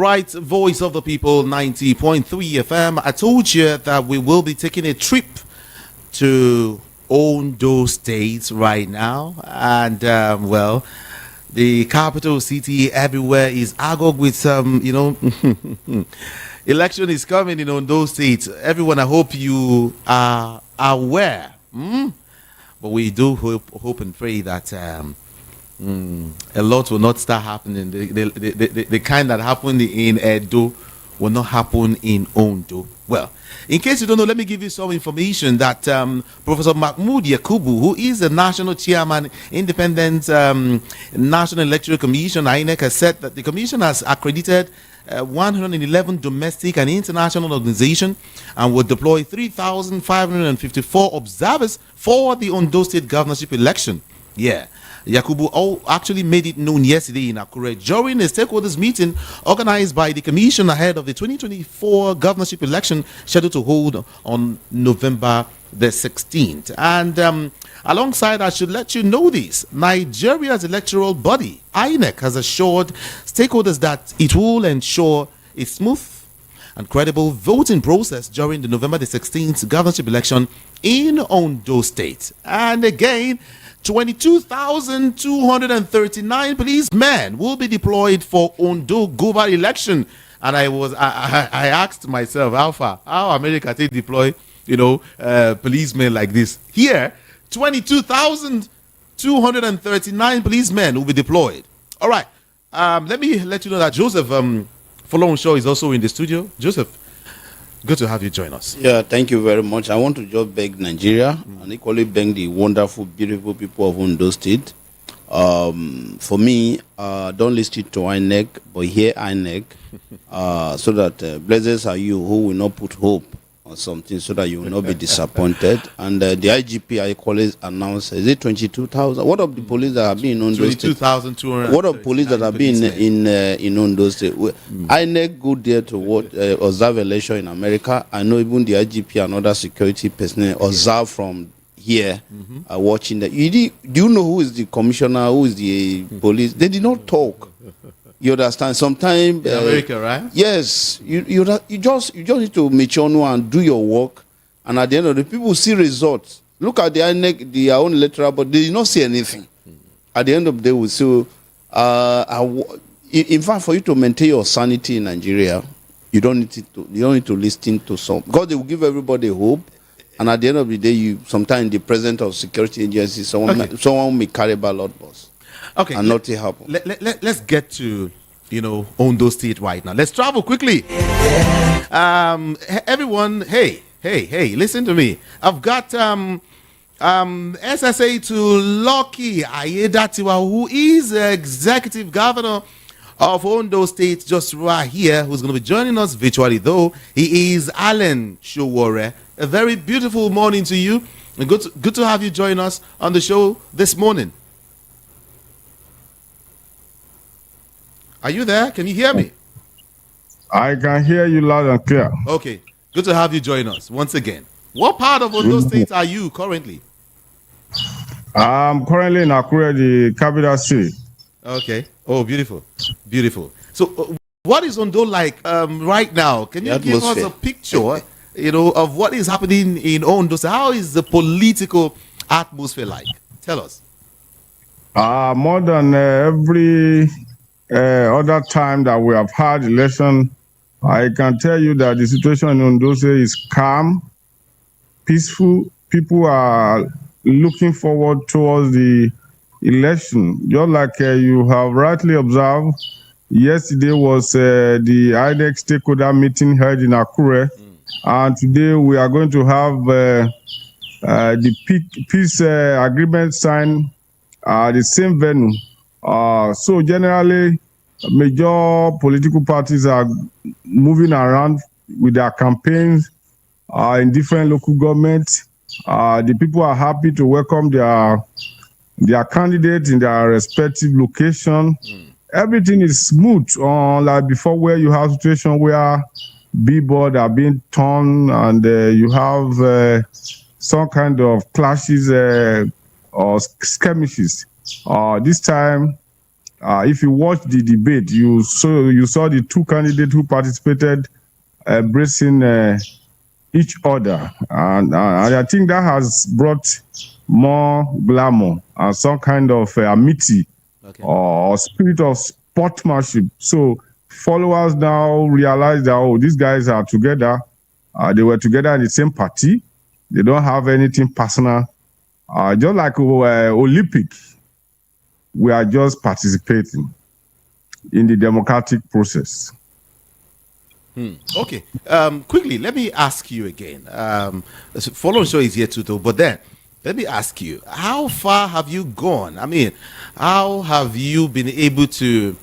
right, Voice of the People, 90.3 FM. I told you that we will be taking a trip to Ondo State right now. And, well, the capital city everywhere is agog with some, election is coming in Ondo State. Everyone, I hope you are aware. But we do hope and pray that a lot will not start happening. The kind that happened in Edo will not happen in Ondo. Well, in case you don't know, let me give you some information that Professor Mahmoud Yakubu, who is the national chairman, Independent National Electoral Commission, INEC, has said that the commission has accredited 111 domestic and international organizations and will deploy 3,554 observers for the Ondo State governorship election. Yeah. Yakubu actually made it known yesterday in Akure during a stakeholders meeting organized by the commission ahead of the 2024 governorship election scheduled to hold on November the 16th. And alongside, I should let you know this, Nigeria's electoral body, INEC, has assured stakeholders that it will ensure a smooth and credible voting process during the November the 16th governorship election in Ondo State. And again, 22,239 policemen will be deployed for Ondo Guba election. And I asked myself, how America take deploy, policemen like this? Here, 22,239 policemen will be deployed. All right. Let me let you know that Joseph Folonshaw is also in the studio. Joseph, good to have you join us. Yeah, thank you very much. I want to just beg Nigeria and equally beg the wonderful, beautiful people of Ondo State. For me, don't listen to INEC, but hear INEC, so that blessed are you who will not put hope on something, so that you will not be disappointed. And the IGP, I always announced, is it 22,000? What of the police that have been in Ondo State? 22,200. What of police that have been in Ondo State? INEC go there to observe election in America. I know even the IGP and other security personnel observe from here, watching that. Do you know who is the commissioner, who is the police? They did not talk. You understand? Sometimes America, right? Yes, you just need to mature and do your work, and at the end of the people see results. Look at the INEC, their own electoral, but they did not see anything. At the end of the day, we see. In fact, for you to maintain your sanity in Nigeria, you don't need to listen to some, because they will give everybody hope, and at the end of the day, sometimes in the presence of security agencies, someone may carry ballot box. Okay, and nothing happen. Let's get to Ondo State right now. Let's travel quickly. Everyone, hey, listen to me. I've got SSA to Lucky Ayedatiwa, who is executive governor of Ondo State, just right here, who's going to be joining us virtually, though. He is Alan Showore. A very beautiful morning to you, and good to have you join us on the show this morning. Are you there? Can you hear me? I can hear you loud and clear. Okay. Good to have you join us once again. What part of Ondo State are you currently? I'm currently in Akure, the capital city. Okay. Oh, beautiful. Beautiful. So, what is Ondo like right now? Can you give us a picture, of what is happening in Ondo? So how is the political atmosphere like? Tell us. More than every other time that we have had election, I can tell you that the situation in Ondo State is calm, peaceful. People are looking forward towards the election. Just like you have rightly observed, yesterday was the INEC stakeholder meeting held in Akure, and today we are going to have the peace agreement signed at the same venue. So generally, major political parties are moving around with their campaigns in different local governments. The people are happy to welcome their candidates in their respective location. Everything is smooth, like before, where you have situation where billboards are being torn and you have some kind of clashes or skirmishes. This time, If you watched the debate, you saw the two candidates who participated embracing each other, and I think that has brought more glamour and some kind of amity or spirit of sportsmanship. So followers now realize that, oh, these guys are together. They were together in the same party. They don't have anything personal. Just like Olympic, we are just participating in the democratic process. Okay. Quickly, let me ask you again. Follow show is here too, but then let me ask you: how far have you gone? I mean, how have you been able to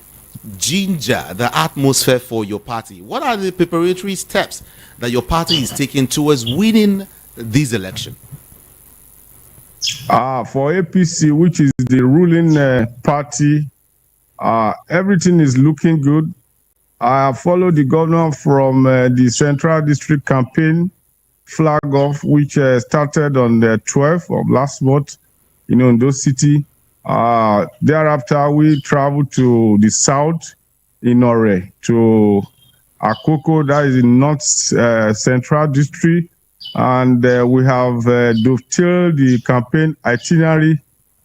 ginger the atmosphere for your party? What are the preparatory steps that your party is taking towards winning this election? For APC, which is the ruling party, everything is looking good. I have followed the governor from the Central District campaign flag off, which started on the 12th of last month in Ondo City. Thereafter, we traveled to the south in Ore, to Akoko, that is in North Central District. And we have dovetailed the campaign itinerary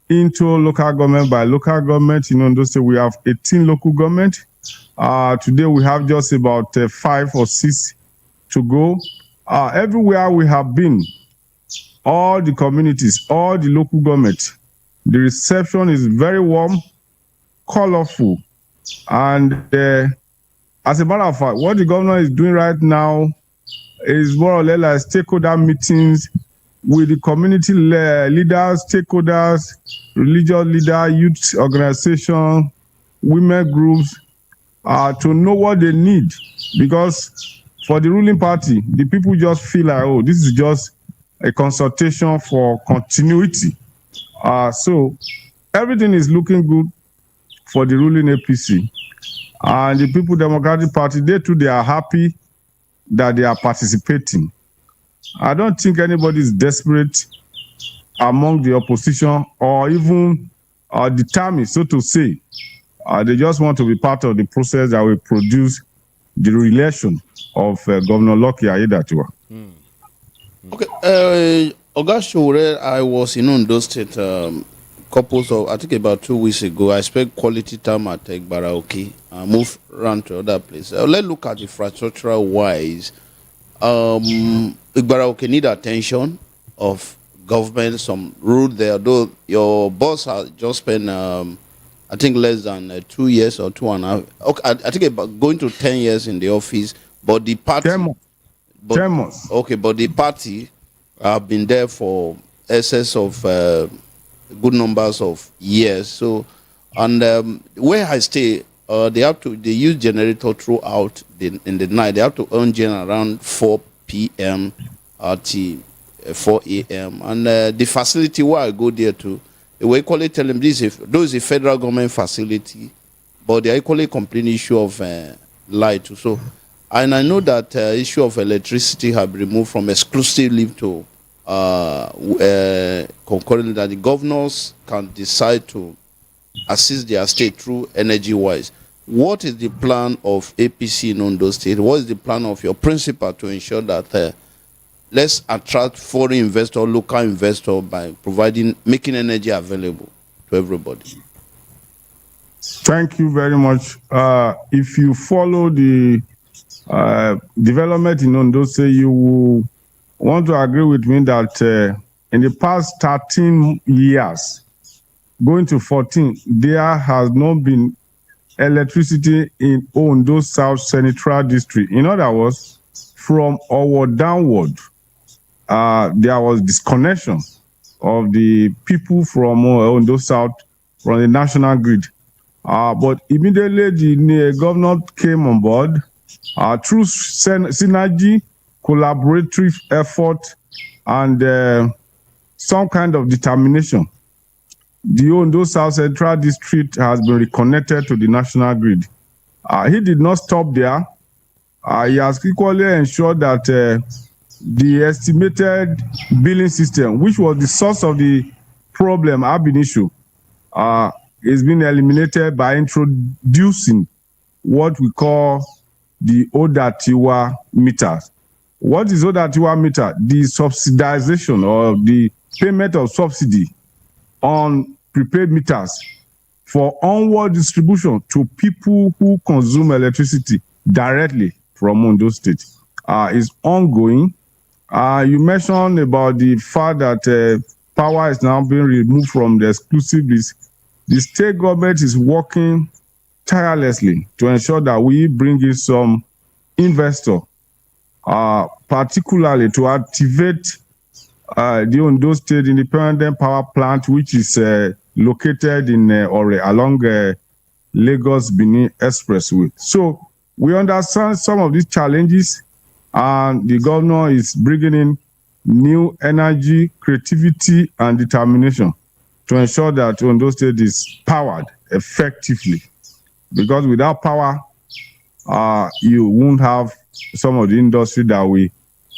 into local government by local government. In Ondo State, we have 18 local government. Today, we have just about 5 or 6 to go. Everywhere we have been, all the communities, all the local government, the reception is very warm, colorful. And as a matter of fact, what the governor is doing right now is more or less like stakeholder meetings with the community leaders, stakeholders, religious leaders, youth organization, women groups, to know what they need. Because for the ruling party, the people just feel like, oh, this is just a consultation for continuity. So everything is looking good for the ruling APC. And the People Democratic Party, they too, they are happy that they are participating. I don't think anybody is desperate among the opposition or even determined, so to say. They just want to be part of the process that will produce the re-election of Governor Lucky Aiyedatiwa. Okay, Oga, I was in Ondo State I think about 2 weeks ago. I spent quality time at Igbaraoke. I moved around to other places. Let's look at infrastructural wise. Igbaraoke need attention of government, some road there. Though your boss has just spent, I think, less than 2 years or 2.5. Okay, I think about going to 10 years in the office. But the party, 10 months. Okay, but the party have been there for excess of good numbers of years. So, and where I stay, they use generator throughout in the night. They have to earn gen around 4 p.m. to 4 a.m. And the facility where I go there to, we equally tell them this is a federal government facility, but they are equally complaining issue of light too. So, and I know that issue of electricity have been removed from exclusive leave to concurrently, that the governors can decide to assist their state through energy-wise. What is the plan of APC in Ondo State? What is the plan of your principal to ensure that let's attract foreign investor, local investor by making energy available to everybody? Thank you very much. If you follow the development in Ondo State, you will want to agree with me that in the past 13 years, going to 14, there has not been electricity in Ondo South Central District. In other words, from Owo downward, there was disconnection of the people from Ondo South from the national grid. But immediately the governor came on board through synergy, collaborative effort, and some kind of determination. The Ondo South Central District has been reconnected to the national grid. He did not stop there. He has equally ensured that the estimated billing system, which was the source of the problem, ab initio, is being eliminated by introducing what we call the Odatiwa meters. What is Odatiwa meter? The subsidization or the payment of subsidy on prepaid meters for onward distribution to people who consume electricity directly from Ondo State is ongoing. You mentioned about the fact that power is now being removed from the exclusive list. The state government is working tirelessly to ensure that we bring in some investor, particularly to activate the Ondo State Independent Power Plant, which is located in Ore along Lagos-Benin Expressway. So we understand some of these challenges, and the governor is bringing in new energy, creativity, and determination to ensure that Ondo State is powered effectively. Because without power, you won't have some of the industry that we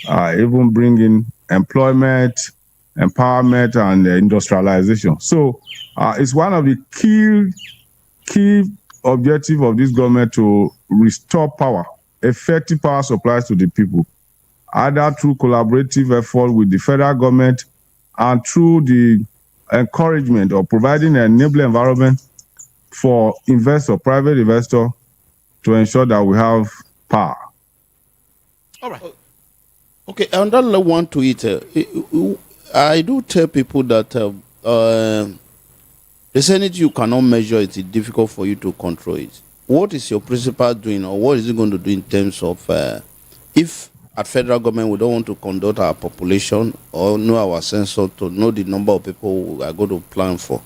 even bring in employment, empowerment, and industrialization. So it's one of the key objective of this government to restore power, effective power supplies to the people, either through collaborative effort with the federal government and through the encouragement or providing an enabling environment for private investor to ensure that we have power. All right. Okay, another one to it. I do tell people that the Senate, you cannot measure it. It's difficult for you to control it. What is your principal doing, or what is it going to do in terms of if at federal government we don't want to conduct our population or know our census to know the number of people we are going to plan for?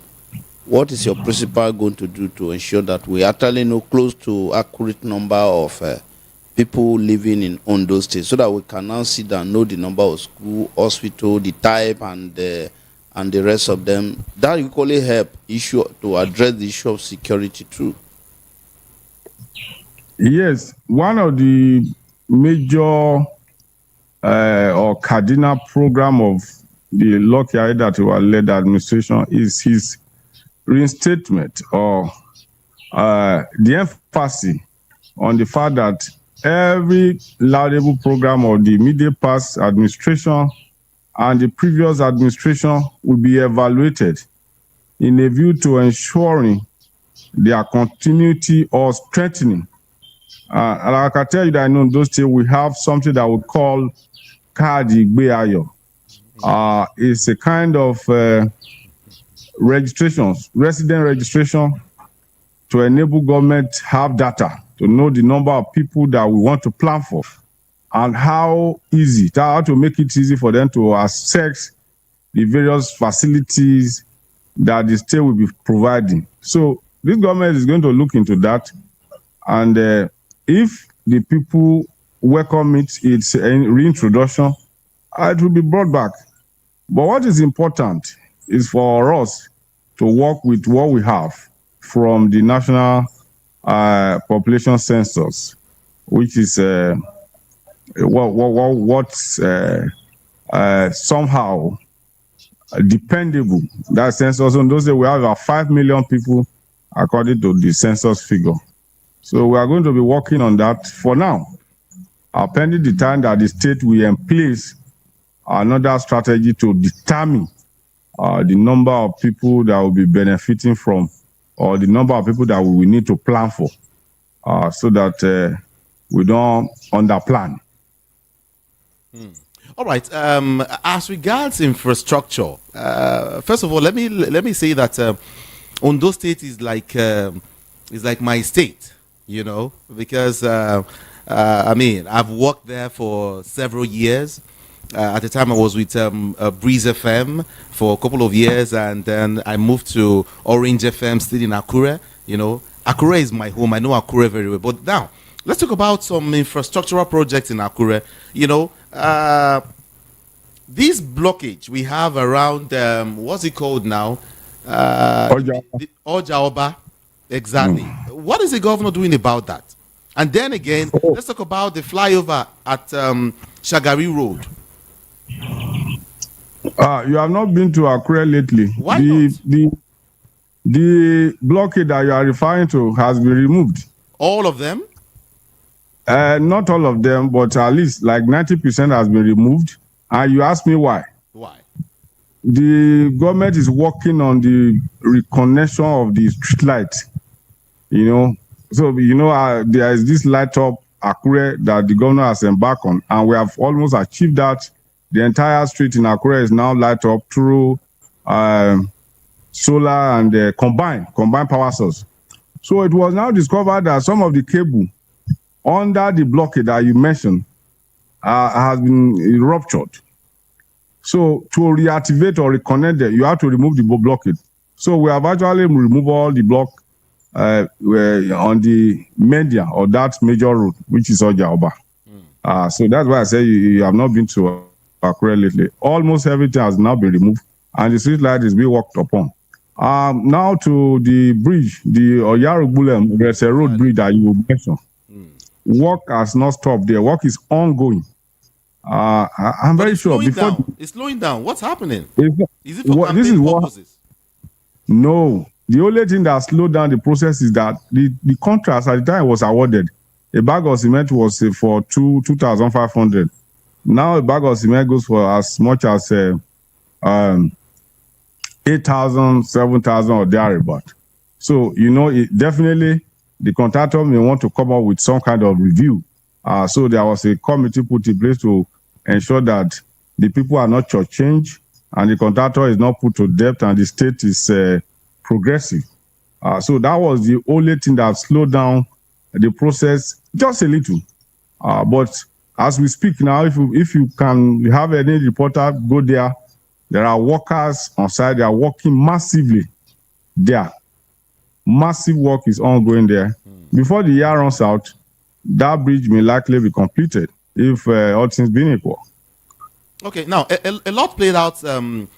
What is your principal going to do to ensure that we actually know close to accurate number of people living in Ondo State, so that we can now sit down, know the number of school, hospital, the type, and the rest of them? That equally help to address the issue of security too. Yes, one of the major or cardinal program of the Lucky Aiyedatiwa-led administration is his reinstatement or the emphasis on the fact that every laudable program of the immediate past administration and the previous administration will be evaluated in a view to ensuring their continuity or strengthening. And I can tell you that in Ondo State we have something that we call Kadi Gbeayo. It's a kind of resident registration to enable government have data to know the number of people that we want to plan for and how to make it easy for them to access the various facilities that the state will be providing. So this government is going to look into that, and if the people welcome its reintroduction, it will be brought back. But what is important is for us to work with what we have from the national population census, which is somehow dependable. That census, on those days we have about 5 million people according to the census figure. So we are going to be working on that for now, pending the time that the state will in place another strategy to determine the number of people that will be benefiting from, or the number of people that we will need to plan for, so that we don't underplan. All right. As regards infrastructure, first of all, let me say that Ondo State is like my state, because I mean, I've worked there for several years. At the time, I was with Breeze FM for a couple of years, and then I moved to Orange FM, still in Akure. Akure is my home. I know Akure very well. But now, let's talk about some infrastructural projects in Akure. This blockage we have around, what's it called now? Ojaoba. Exactly. What is the governor doing about that? And then again, let's talk about the flyover at Shagari Road. You have not been to Akure lately. Why not? The blockade that you are referring to has been removed. All of them? Not all of them, but at least like 90% has been removed. And you ask me why? Why? The government is working on the reconnection of the street light. So there is this light up Akure that the governor has embarked on, and we have almost achieved that. The entire street in Akure is now light up through solar and combined power source. So it was now discovered that some of the cable under the blockade that you mentioned has been ruptured. So to reactivate or reconnect them, you have to remove the blockade. So we have actually removed all the block on the media or that major road, which is Ojaoba. So that's why I say you have not been to Akure lately. Almost everything has now been removed, and the street light is being worked upon. Now to the bridge, the Oyarugbulem, there's a road bridge that you mentioned. Work has not stopped there. Work is ongoing. I'm very sure. It's slowing down. What's happening? Is it for campaign purposes? No. The only thing that slowed down the process is that the contract at the time was awarded. A bag of cement was for 2,500. Now a bag of cement goes for as much as 8,000, 7,000 or thereabout. So definitely the contractor may want to come up with some kind of review. So there was a committee put in place to ensure that the people are not shortchanged and the contractor is not put to debt and the state is progressive. So that was the only thing that slowed down the process just a little. But as we speak now, if you can have any reporter go there, there are workers on site. They are working massively there. Massive work is ongoing there. Before the year runs out, that bridge may likely be completed if all things being equal. Okay, now a lot played out in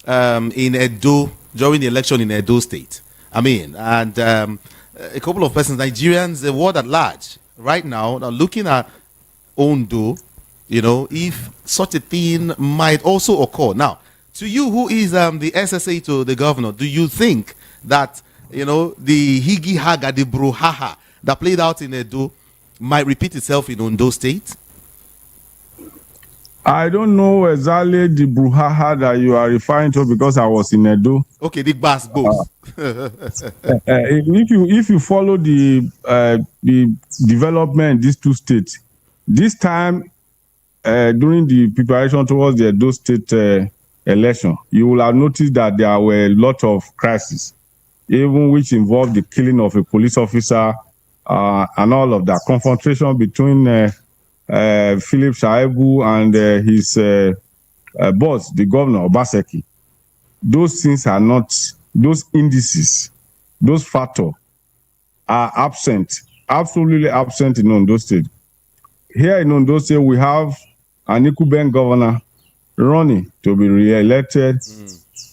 Edo during the election in Edo State. And a couple of persons, Nigerians, the world at large, right now, are looking at Ondo, if such a thing might also occur. Now, to you, who is the SSA to the governor, do you think that, the Higi Haga, the brouhaha that played out in Edo might repeat itself in Ondo State? I don't know exactly the brouhaha that you are referring to because I was in Edo. Okay, the bus goes. If you follow the development in these two states, this time during the preparation towards the Edo State election, you will have noticed that there were a lot of crises, even which involved the killing of a police officer and all of that. Confrontation between Philip Shaibu and his boss, the governor, Obaseki. Those things are not, those indices, those factors are absent, absolutely absent in Ondo State. Here in Ondo State, we have an incumbent governor running to be re-elected.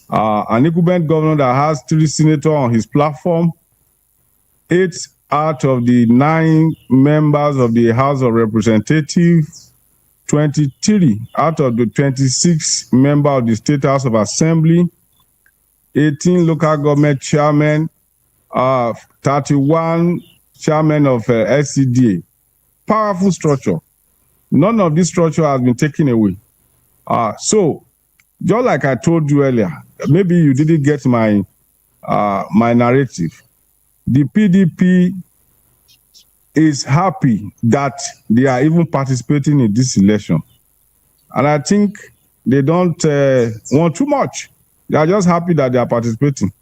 An incumbent governor that has 3 senators on his platform. 8 out of the 9 members of the House of Representatives, 23 out of the 26 members of the State House of Assembly, 18 local government chairmen, 31 chairmen of SCDA. Powerful structure. None of this structure has been taken away. So, just like I told you earlier, maybe you didn't get my narrative. The PDP is happy that they are even participating in this election. And I think they don't want too much. They are just happy that they are participating.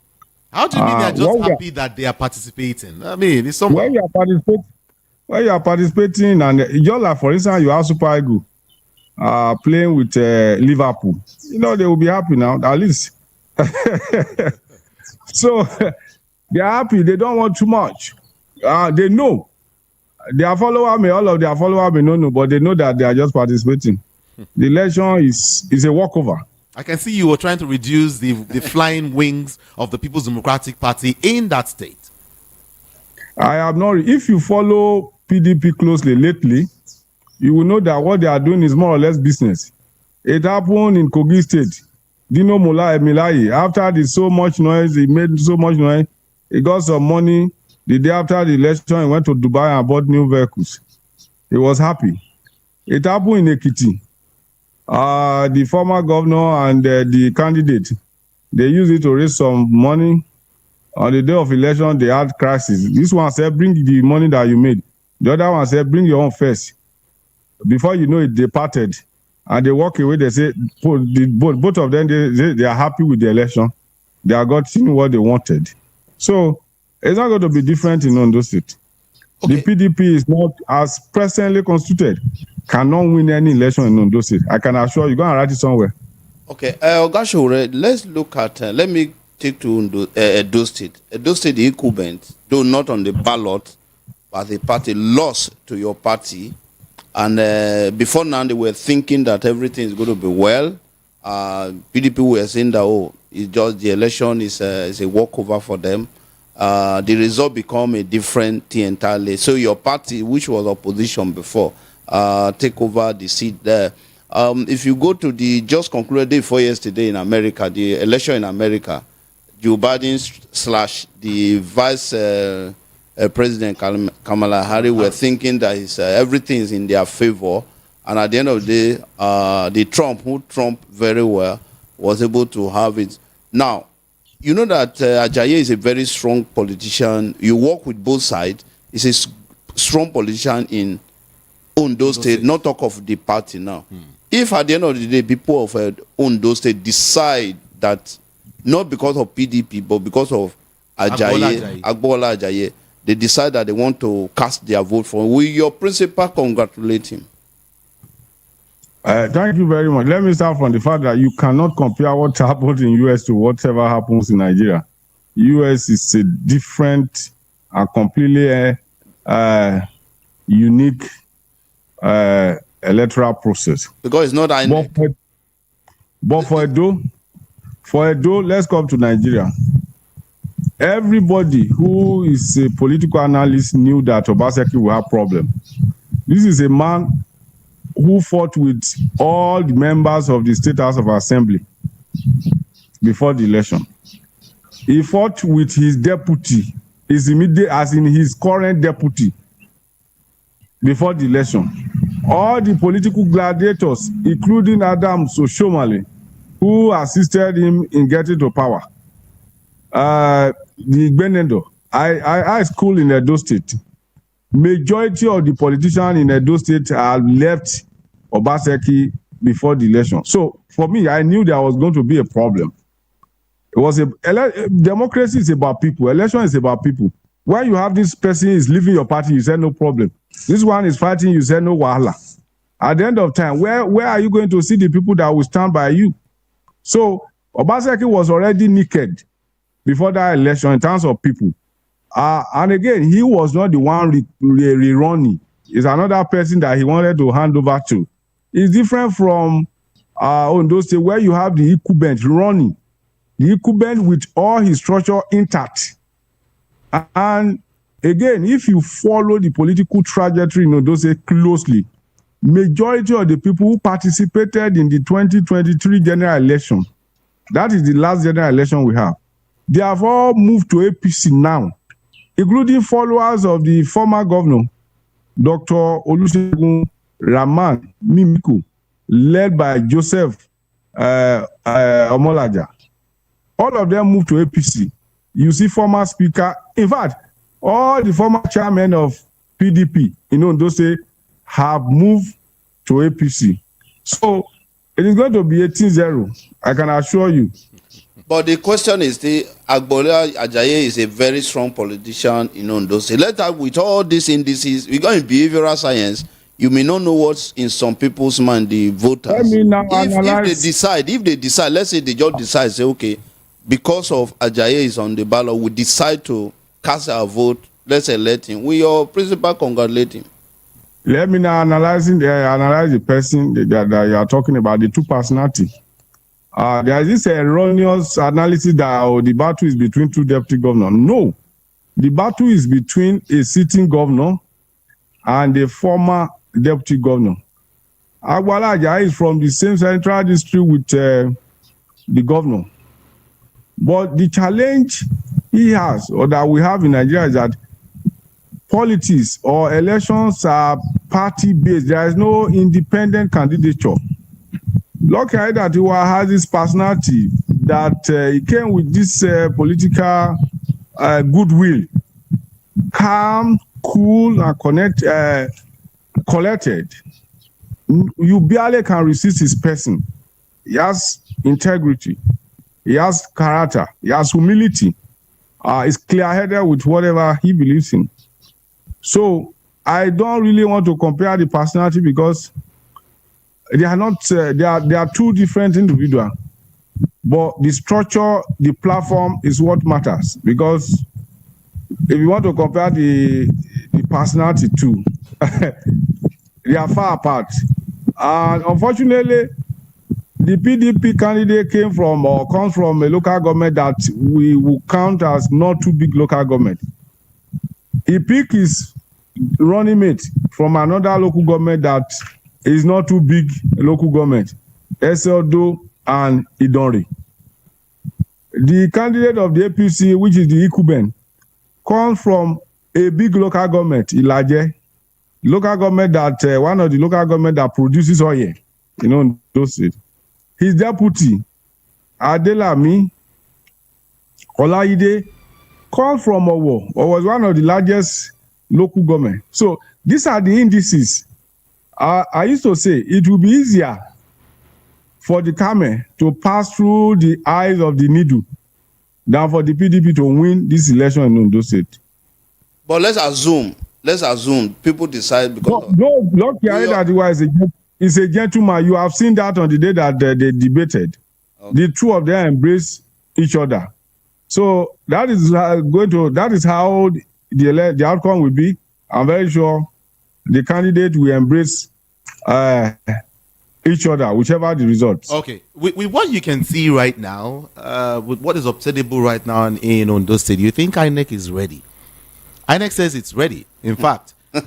How do you mean they are just happy that they are participating? It's somewhere. When you are participating, and just like, for instance, you have Super Eagles playing with Liverpool, they will be happy now, at least. So they are happy. They don't want too much. They know. Their follower all of their followers may not know, but they know that they are just participating. The election is a walkover. I can see you were trying to reduce the flying wings of the People's Democratic Party in that state. I have not. If you follow PDP closely lately, you will know that what they are doing is more or less business. It happened in Kogi State. Dino Milai, after the so much noise, he made so much noise, he got some money. The day after the election, he went to Dubai and bought new vehicles. He was happy. It happened in Ekiti. The former governor and the candidate, they used it to raise some money. On the day of election, they had crisis. This one said, bring the money that you made. The other one said, bring your own first. Before you know it, they parted. And they walk away, they say, both of them, they are happy with the election. They are getting what they wanted. So it's not going to be different in Ondo State. Okay. The PDP is not, as presently constituted, cannot win any election in Ondo State. I can assure you, go and write it somewhere. Okay, Ogasho, let's look at, let me take to Edo State. Edo State, the incumbent, though not on the ballot, but the party lost to your party. And before now, they were thinking that everything is going to be well. PDP were saying that, oh, it's just the election is a walkover for them. The result become a different thing entirely. So your party, which was opposition before, take over the seat there. If you go to the just concluded day before yesterday in America, the election in America, Joe Biden / the Vice President Kamala Harris were thinking that everything is in their favor. And at the end of the day, the Trump, who Trump very well, was able to have it. Now, you know that Ajayi is a very strong politician. You work with both sides. He's a strong politician in Ondo State, not talk of the party now. If at the end of the day, people of Ondo State decide that, not because of PDP, but because of Agbola Ajayi, they decide that they want to cast their vote for him, will your principal congratulate him? Thank you very much. Let me start from the fact that you cannot compare what happened in U.S. to whatever happens in Nigeria. U.S. is a different and completely unique electoral process. Because it's not INEC. But for Edo, let's come to Nigeria. Everybody who is a political analyst knew that Obaseki will have problem. This is a man who fought with all the members of the State House of Assembly before the election. He fought with his deputy, his immediate, as in his current deputy, before the election. All the political gladiators, including Adam Soshomale, who assisted him in getting to power. The Benendo, I school in Edo State. Majority of the politicians in Edo State have left Obaseki before the election. So for me, I knew there was going to be a problem. It was democracy is about people. Election is about people. When you have this person is leaving your party, you say no problem. This one is fighting, you say no wahala. At the end of time, where are you going to see the people that will stand by you? So Obaseki was already naked before that election in terms of people. And again, he was not the one rerunning. It's another person that he wanted to hand over to. It's different from Ondo State, where you have the incumbent running. The incumbent with all his structure intact. And again, if you follow the political trajectory in Ondo State closely, majority of the people who participated in the 2023 general election, that is the last general election we have, they have all moved to APC now, including followers of the former governor, Dr. Olusegun Rahman Mimiku, led by Joseph Omolaja. All of them moved to APC. You see former speaker, in fact, all the former chairmen of PDP in Ondo State have moved to APC. So it is going to be 18-0, I can assure you. But the question is, the Agbola Ajayi is a very strong politician in Ondo State. With all these indices, we're going to behavioral science. You may not know what's in some people's mind, the voters. If they decide, let's say they just decide, say, okay, because of Ajayi is on the ballot, we decide to cast our vote, let's elect him. Will your principal congratulate him? Let me now analyze the person that you are talking about, the two personality. There is this erroneous analysis that the battle is between two deputy governors. No, the battle is between a sitting governor and a former deputy governor. Agbola Ajayi is from the same central district with the governor. But the challenge he has, or that we have in Nigeria, is that politics or elections are party-based. There is no independent candidature. Lucky that he has this personality, that he came with this political goodwill, calm, cool, and collected. You barely can resist his person. He has integrity. He has character. He has humility. He's clear-headed with whatever he believes in. So I don't really want to compare the personality, because they are not. They are two different individuals. But the structure, the platform is what matters. Because if you want to compare the personality too, they are far apart. And unfortunately, the PDP candidate comes from a local government that we will count as not too big local government. He picked his running mate from another local government that is not too big local government, Ondo and Idonri. The candidate of the APC, which is the Ikuben, comes from a big local government, Ilaje, local government that one of the local government that produces oil, those states. His deputy, Adelami Olaide, comes from Owo, or was one of the largest local government. So these are the indices. I used to say it will be easier for the camel to pass through the eyes of the needle than for the PDP to win this election in Ondo State. But let's assume people decide because Look, that is a gentleman. You have seen that on the day that they debated. Okay. The two of them embrace each other. So that is how the outcome will be. I'm very sure the candidate will embrace each other, whichever the results. Okay, with what you can see right now, with what is obtainable right now in Ondo State, you think INEC is ready? INEC says it's ready. In fact, they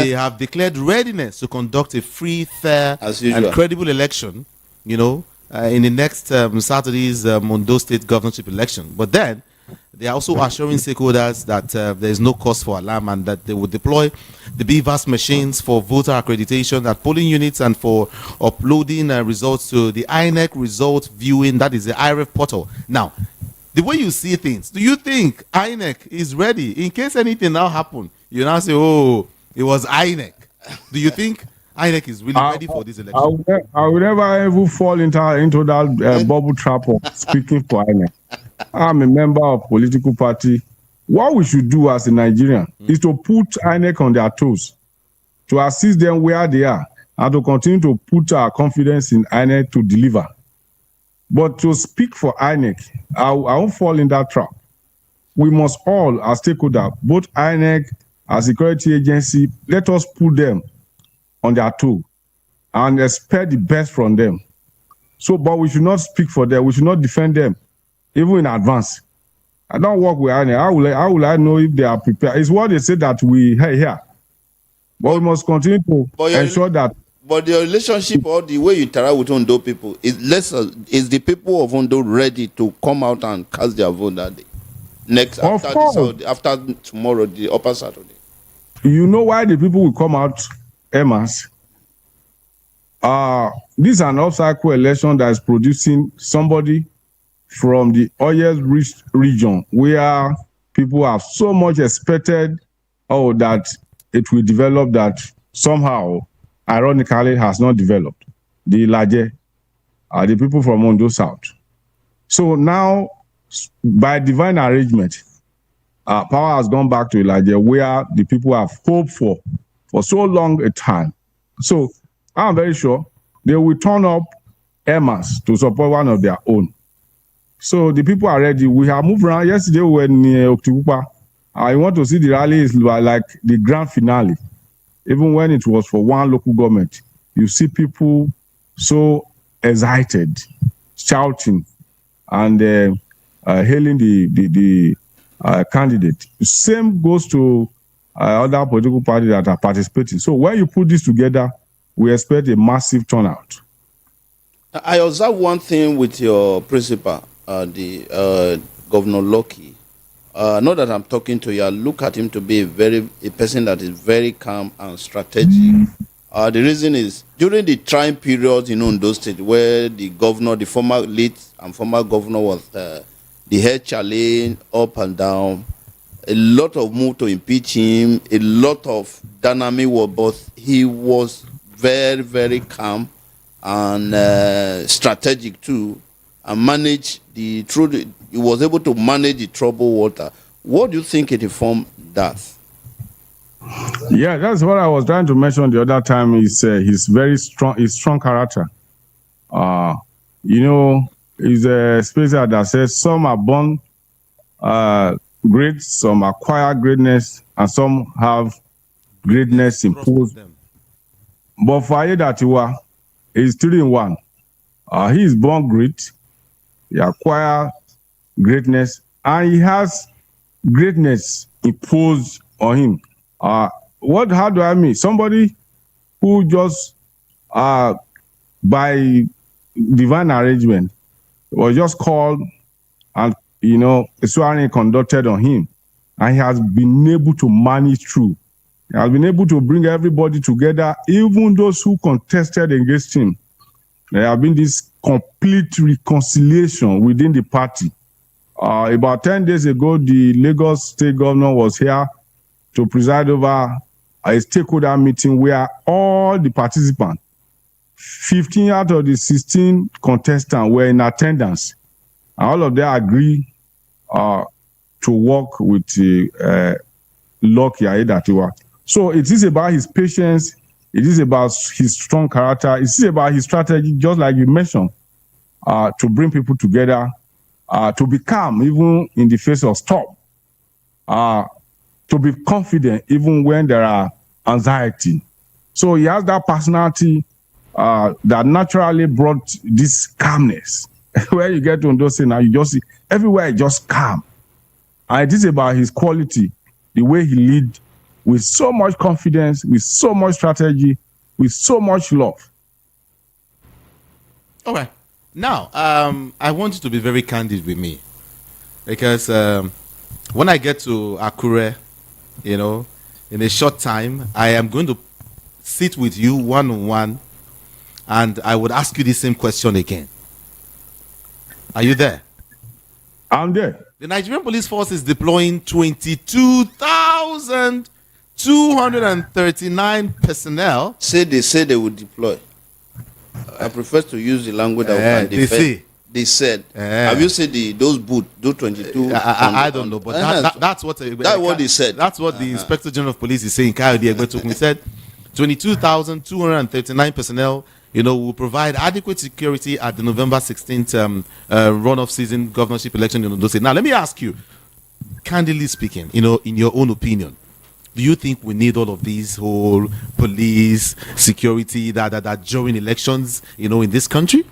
have declared readiness to conduct a free, fair, and credible election, in the next Saturday's Ondo State governorship election. But then, they are also assuring stakeholders that there is no cause for alarm, and that they will deploy the BVAS machines for voter accreditation at polling units and for uploading results to the INEC result viewing, that is the IRF portal. Now, the way you see things, do you think INEC is ready in case anything now happen? You now say, oh, it was INEC. Do you think INEC is really ready for this election? I will never ever fall into that bubble trap of speaking for INEC. I'm a member of political party. What we should do as a Nigerian is to put INEC on their toes, to assist them where they are, and to continue to put our confidence in INEC to deliver. But to speak for INEC, I won't fall in that trap. We must all, as stakeholders, both INEC, as security agency, let us put them on their toe and expect the best from them. So, but we should not speak for them. We should not defend them, even in advance. I don't work with INEC. How will I know if they are prepared? It's what they say that we hear. But we must continue to ensure that. But the relationship or the way you interact with Ondo people is the people of Ondo ready to come out and cast their vote that day? After tomorrow, the upper Saturday. You know why the people will come out, Emmas? This is an off-cycle election that is producing somebody from the oil-rich region where people have so much expected that it will develop that somehow, ironically, has not developed. The Ilaje are the people from Ondo South. So now, by divine arrangement, power has gone back to Ilaje, where the people have hoped for so long a time. So I'm very sure they will turn up Emmas to support one of their own. So the people are ready. We have moved around. Yesterday we were in Oktibupa. I want to see the rally is like the grand finale. Even when it was for one local government, you see people so excited, shouting, and hailing the candidate. The same goes to other political parties that are participating. So when you put this together, we expect a massive turnout. I observe one thing with your principal, the Governor Loki. Not that I'm talking to you, I look at him to be a person that is very calm and strategic. The reason is during the trying period in Ondo State, where the governor, the former late and former governor, was the head challenge up and down, a lot of move to impeach him, a lot of dynamic work, but he was very, very calm and strategic too, and manage he was able to manage the troubled water. What do you think it informed that? Yeah, that's what I was trying to mention the other time. Is he's very strong. He's strong character. He's a speaker that says some are born great, some acquire greatness, and some have greatness imposed. But for Ayedatiwa, he's 3 in 1. He is born great, he acquire greatness, and he has greatness imposed on him. How do I mean? Somebody who just by divine arrangement was just called, and a swearing conducted on him, and he has been able to manage through. He has been able to bring everybody together, even those who contested against him. There have been this complete reconciliation within the party. About 10 days ago, the Lagos State Governor was here to preside over a stakeholder meeting where all the participants, 15 out of the 16 contestants, were in attendance. And all of them agree to work with Lucky Ayedatiwa. So it is about his patience, it is about his strong character, it is about his strategy, just like you mentioned, to bring people together, to be calm even in the face of storm, to be confident even when there are anxiety. So he has that personality that naturally brought this calmness. Where you get to Ondo State now, you just see everywhere just calm. And it is about his quality, the way he leads with so much confidence, with so much strategy, with so much love. Okay. Now, I want you to be very candid with me, because when I get to Akure, in a short time, I am going to sit with you one-on-one, and I would ask you the same question again. Are you there? I'm there. The Nigerian police force is deploying 22,239 personnel. They say they would deploy. I prefer to use the language that they said. Have you said those boots, those 22? I don't know, but that's what they said. That's what the Inspector General of Police is saying. He said 22,239 personnel, will provide adequate security at the November 16th runoff season governorship election in Ondo State. Now, let me ask you, candidly speaking, in your own opinion, do you think we need all of these whole police security that during elections, in this country?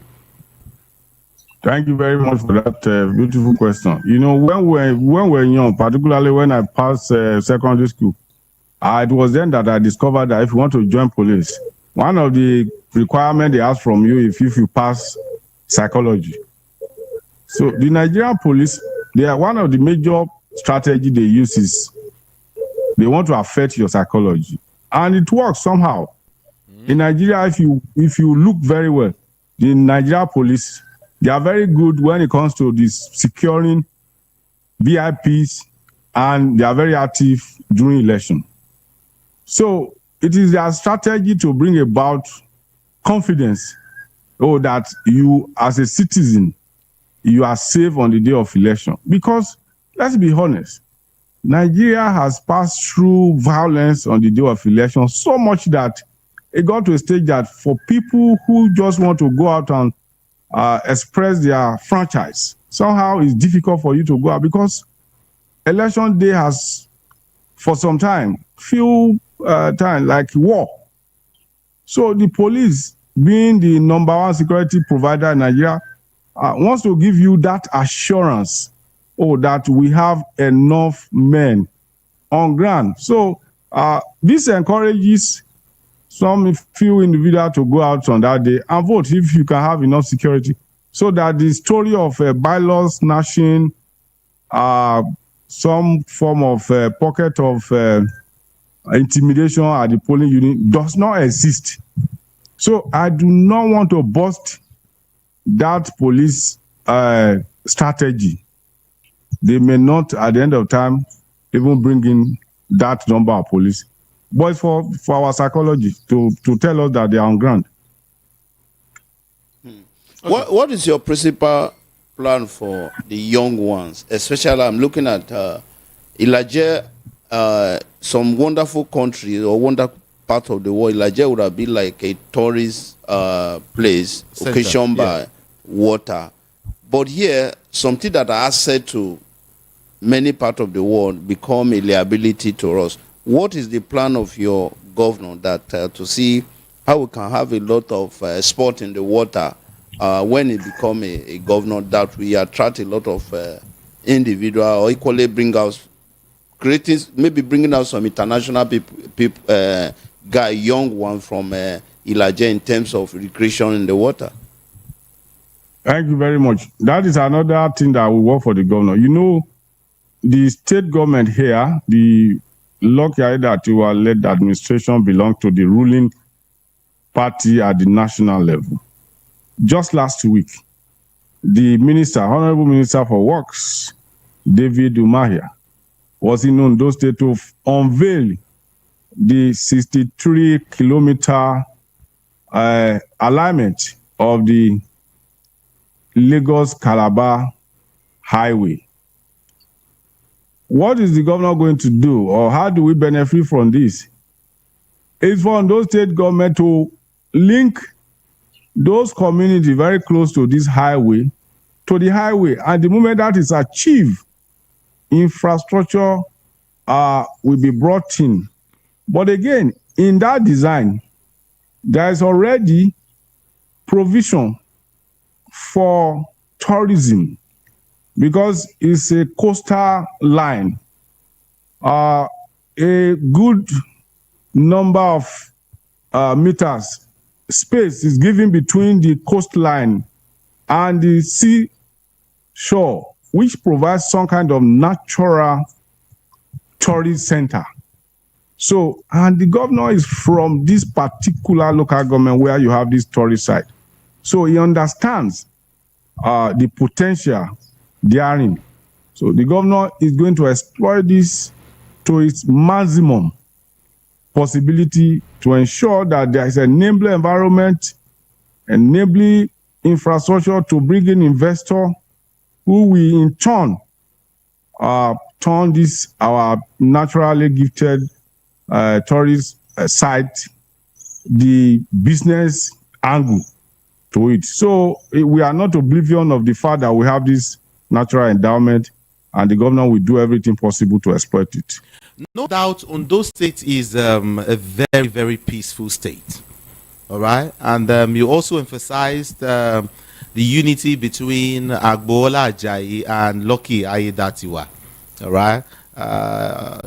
Thank you very much for that beautiful question. When we're young, particularly when I passed secondary school, it was then that I discovered that if you want to join police, one of the requirements they ask from you if you pass psychology. So the Nigerian police, they are one of the major strategies they use is they want to affect your psychology, and it works somehow. In Nigeria, if you look very well, the Nigeria police, they are very good when it comes to this securing VIPs, and they are very active during election. So it is their strategy to bring about confidence, that you as a citizen, you are safe on the day of election. Because let's be honest, Nigeria has passed through violence on the day of election so much that it got to a stage that for people who just want to go out and express their franchise, somehow it's difficult for you to go out, because election day has, for some time, few time like war. So the police, being the number one security provider in Nigeria, wants to give you that assurance, that we have enough men on ground. So this encourages some few individuals to go out on that day and vote if you can have enough security. So that the story of bylaws snatching, some form of pocket of intimidation at the polling unit does not exist. So I do not want to bust that police strategy. They may not, at the end of time, even bring in that number of police. But it's for our psychology to tell us that they are on ground. Okay. What is your principal plan for the young ones? Especially, I'm looking at Ilaje, some wonderful countries or wonderful part of the world. Ilaje would have been like a tourist place, occasioned by water. But here, something that are asset to many parts of the world become a liability to us. What is the plan of your governor that to see how we can have a lot of sport in the water when it become a governor, that we attract a lot of individual or equally bring out, creating, maybe bringing out some international people, guy, young one from Ilaje in terms of recreation in the water? Thank you very much. That is another thing that will work for the governor. You know, the state government here, the lucky that you are led administration belong to the ruling party at the national level. Just last week, the minister, Honorable Minister for Works, David Umahia, was in Ondo State to unveil the 63-kilometer alignment of the Lagos-Calabar highway. What is the governor going to do, or how do we benefit from this? It's for Ondo State government to link those communities very close to this highway to the highway. And the moment that is achieved, infrastructure will be brought in. But again, in that design, there is already provision for tourism because it's a coastal line. A good number of meters space is given between the coastline and the sea shore, which provides some kind of natural tourist center. So, and the governor is from this particular local government where you have this tourist site. So he understands the potential therein. So the governor is going to exploit this to its maximum possibility to ensure that there is an enabling environment, enabling infrastructure to bring in investor who will in turn turn this our naturally gifted tourist site, the business angle to it. So we are not oblivious of the fact that we have this natural endowment, and the governor will do everything possible to exploit it. No doubt, Ondo State is a very, very peaceful state. All right. And you also emphasized the unity between Agbola Ajayi and Lucky Ayedatiwa. All right.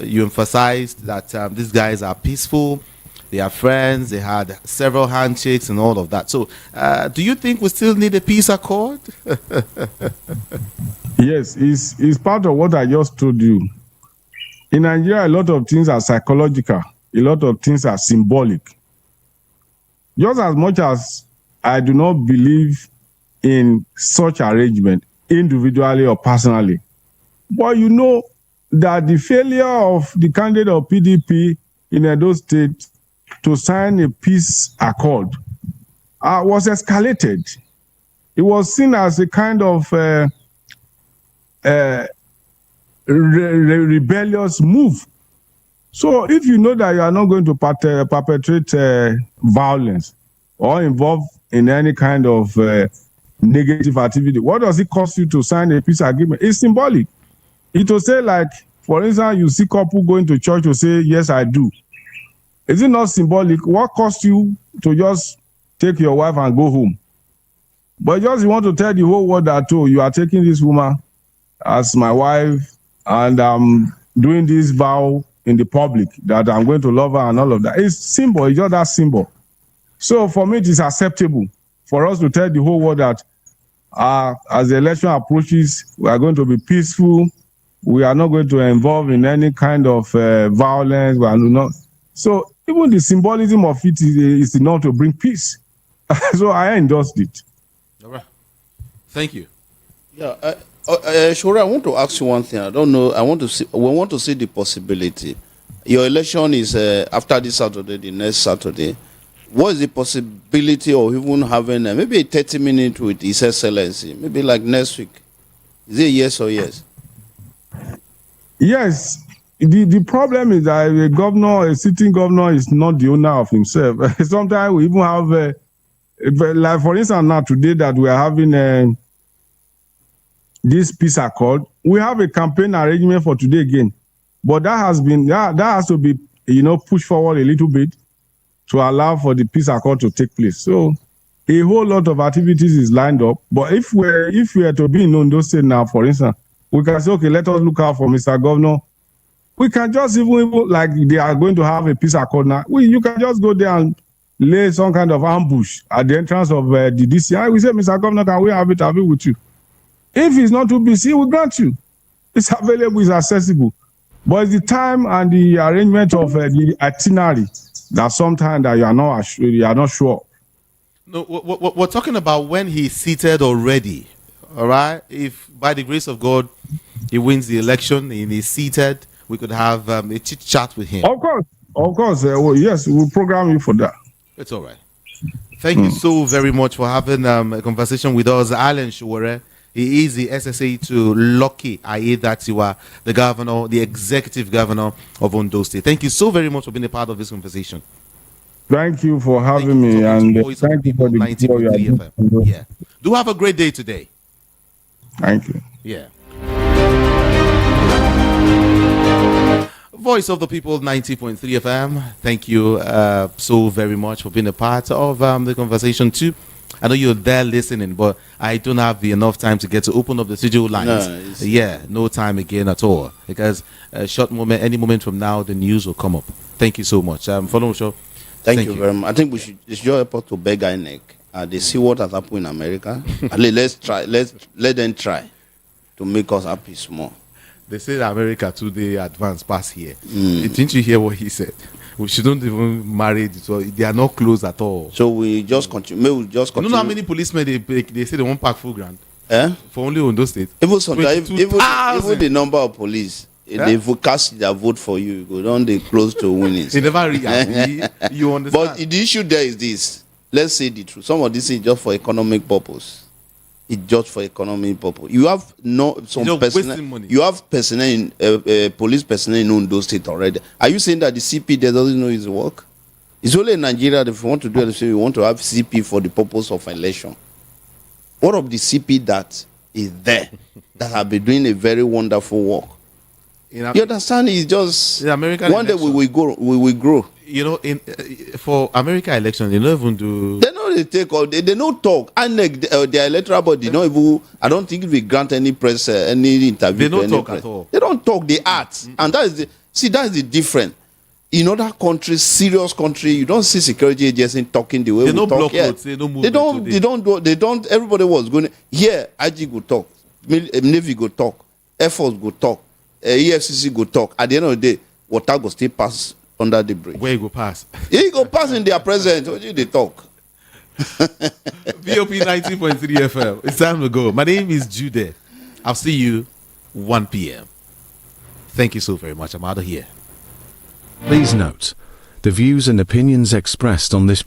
You emphasized that these guys are peaceful. They are friends. They had several handshakes and all of that. So do you think we still need a peace accord? Yes, it's part of what I just told you. In Nigeria, a lot of things are psychological. A lot of things are symbolic. Just as much as I do not believe in such arrangement, individually or personally, but you know that the failure of the candidate of PDP in Edo State to sign a peace accord was escalated. It was seen as a kind of rebellious move. So if you know that you are not going to perpetrate violence or involve in any kind of negative activity, what does it cost you to sign a peace agreement? It's symbolic. It will say, like, for instance, you see couple going to church to say, yes, I do. Is it not symbolic? What costs you to just take your wife and go home? But just you want to tell the whole world that, oh, you are taking this woman as my wife, and I'm doing this vow in the public that I'm going to love her and all of that. It's symbol, it's just that symbol. So for me, it is acceptable for us to tell the whole world that as the election approaches, we are going to be peaceful. We are not going to involve in any kind of violence. We are not. So even the symbolism of it is enough to bring peace. So I endorsed it. All right. Thank you. Yeah, Shura, I want to ask you one thing. I don't know. We want to see the possibility. Your election is after this Saturday, the next Saturday. What is the possibility of even having maybe a 30-minute with His Excellency, maybe like next week? Is it yes or yes? Yes. The problem is that a sitting governor is not the owner of himself. Sometimes we even have, like for instance, now today that we are having this peace accord, we have a campaign arrangement for today again, but that has to be pushed forward a little bit to allow for the peace accord to take place. So a whole lot of activities is lined up. But if we are to be in Ondo State now, for instance, we can say, okay, let us look out for Mr. Governor. We can just even like they are going to have a peace accord now. You can just go there and lay some kind of ambush at the entrance of the DCI. We say, Mr. Governor, can we have it with you? If it's not too busy, we grant you. It's available, it's accessible. But it's the time and the arrangement of the itinerary that sometimes that you are not sure. No, we're talking about when he's seated already. All right. If by the grace of God he wins the election and he's seated, we could have a chit chat with him. Of course. Well, yes, we'll program you for that. It's all right. Thank you so very much for having a conversation with us, Alan Shuwere. He is the SSA to Lucky Aiyedatiwa, the governor, the executive governor of Ondo State. Thank you so very much for being a part of this conversation. Thank you for having me, and thank you for the 90.3 FM. Yeah. Do have a great day today. Thank you. Yeah. Voice of the People, 90.3 FM. Thank you so very much for being a part of the conversation too. I know you're there listening, but I don't have enough time to get to open up the studio lines. No time again at all. Because a short moment, any moment from now, the news will come up. Thank you so much. Follow show. Thank you very much. I think we should help to beg INEC. They see what has happened in America. Let's try. Let them try to make us happy small. They say that America today advanced past here. Didn't you hear what he said? We shouldn't even marry. So they are not close at all. So we just continue. Maybe we just continue. You know how many policemen they say they won't pack full ground? For only Ondo State. Even sometimes, even the number of police, they cast their vote for you. Go down, they close to winning. They never react. You understand? But the issue there is this. Let's say the truth. Some of this is just for economic purpose. It's just for economic purpose. You have personnel. You have personnel in police personnel in Ondo State already. Are you saying that the CP there doesn't know his work? It's only in Nigeria that if you want to do it, we want to have CP for the purpose of election. What of the CP that is there that have been doing a very wonderful work? You understand? It's just American one election. Day we will grow. You know, for America election, they don't even do. They know they take all. They don't talk. And their electoral body, they don't even. I don't think we grant any press, any interview. They don't talk at all. They don't talk. They act, and that is the difference. In other countries, serious country, you don't see security agencies talking the way we talk here. They don't. Everybody was going here. IG go talk, Navy go talk, Air Force go talk, EFCC go talk. At the end of the day, water go still pass under the bridge. Where you go pass? He go pass in their presence. What do they talk? VOP 90.3 FM. It's time to go. My name is Judeh. I'll see you 1 p.m. Thank you so very much. I'm out of here. Please note, the views and opinions expressed on this